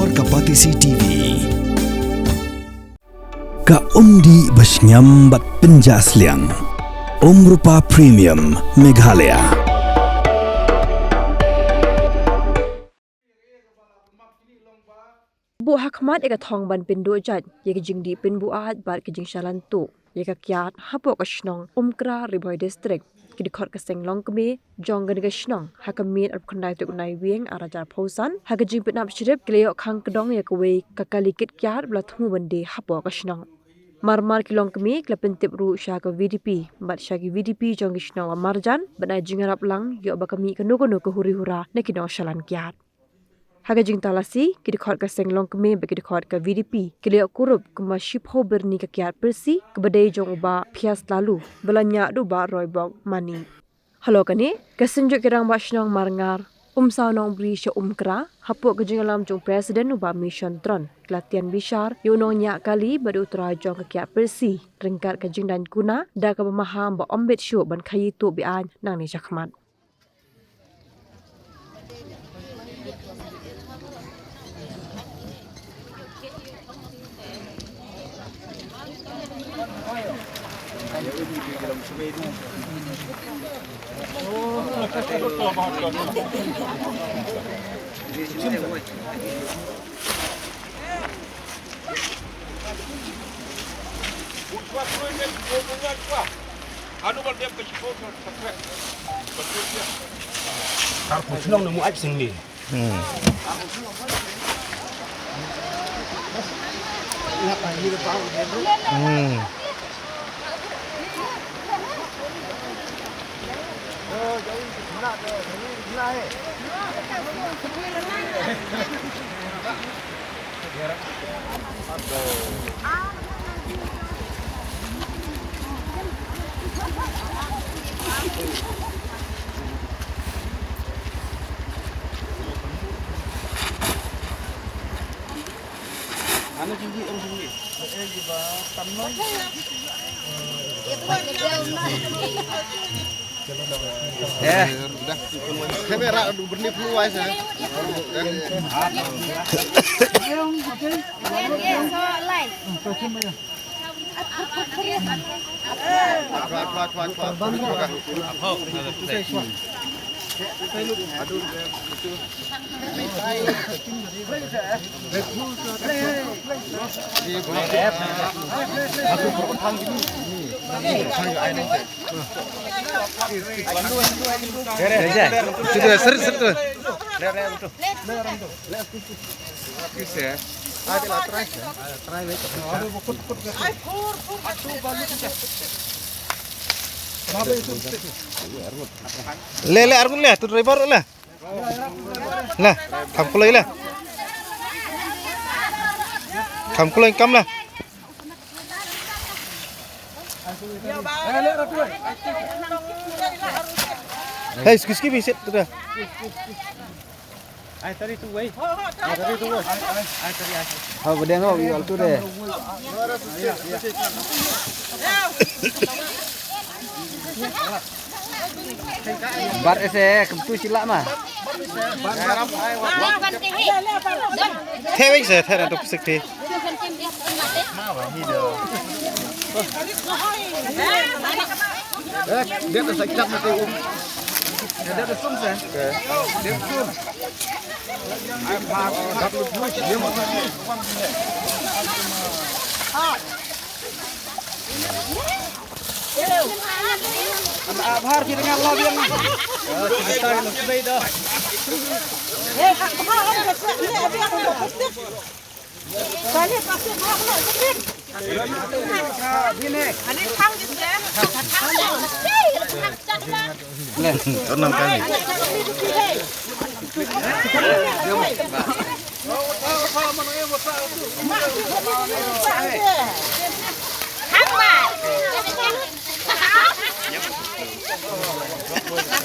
Luar Kapatisi TV. Ka undi basnyam bat penjasliang. Rupa Premium Meghalaya. Bu Hakmat eka thong ban pindu jat ye jing di pin bu ahat bat ke jing shalan tu ye ka kyat hapo ka shnong umkra riboy district ki dikhot ka senglong kemi jong gan ga shnong hakamit ar khnai tu nai wieng arajar phosan ha ka jing pinap shrip kleo khang kedong ye ka we ka kalikit kyat bla thu bande hapo ka shnong marmar kilong kemi klapin tip ru sha ka VDP bat sha ki VDP jong shnong marjan bana jingarap lang yo ba kami ka no ko huri hura ne ki no shalan kyat Haga jing talasi ki dikhot ka senglong kemi bagi dikhot ka VDP kileo kurup kuma shipho berni ka kiat persi kebadai jong uba phias lalu belanya du ba roibok mani halo kani kasenjuk kirang ba shnong marngar sa nong bri sha umkra hapo ka jing alam jong presiden uba mission tron latihan bishar yunong nya kali badu utra jong ka kiat persi ringkat ka jing dan kuna da ka pemaham ba ombet shu ban khayi tu bi an nang ni jakhmat Karpu senang nemu aib sing ni. Ano tinggi om tinggi? Di ba tanong? Udah. Kamera bernipu aja. Le argun le tu driver le lah kam kulai le kam kulai kam lah hey ski bisit tu dah ai tadi tu wei tadi tu wei ai tadi ai oh bedeng oh biol tu deh bar ese kemtu silak mah Thewing se thera to sikti dia tu sakit mati dia tu sum se dia sum ai pa dak lu push dia mau Abhar kita dengan Allah yang kita yang sudah dah. Balik pasir Allah sedikit. Ini. Ini tang gitu ya. Nih, enam kali.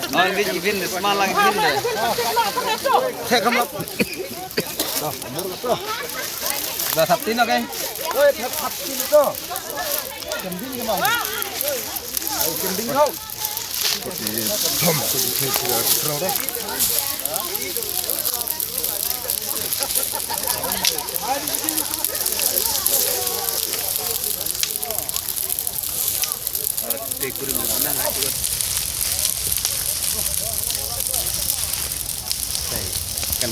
Oh, ini bin semalang bin deh. Saya kamu. Dah sabtin oke. Oi, sabtin itu. Gending gimana? Oh, gending kau. Tom, terus Kan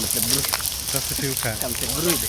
mesti berus. Substitute. Kan mesti berus.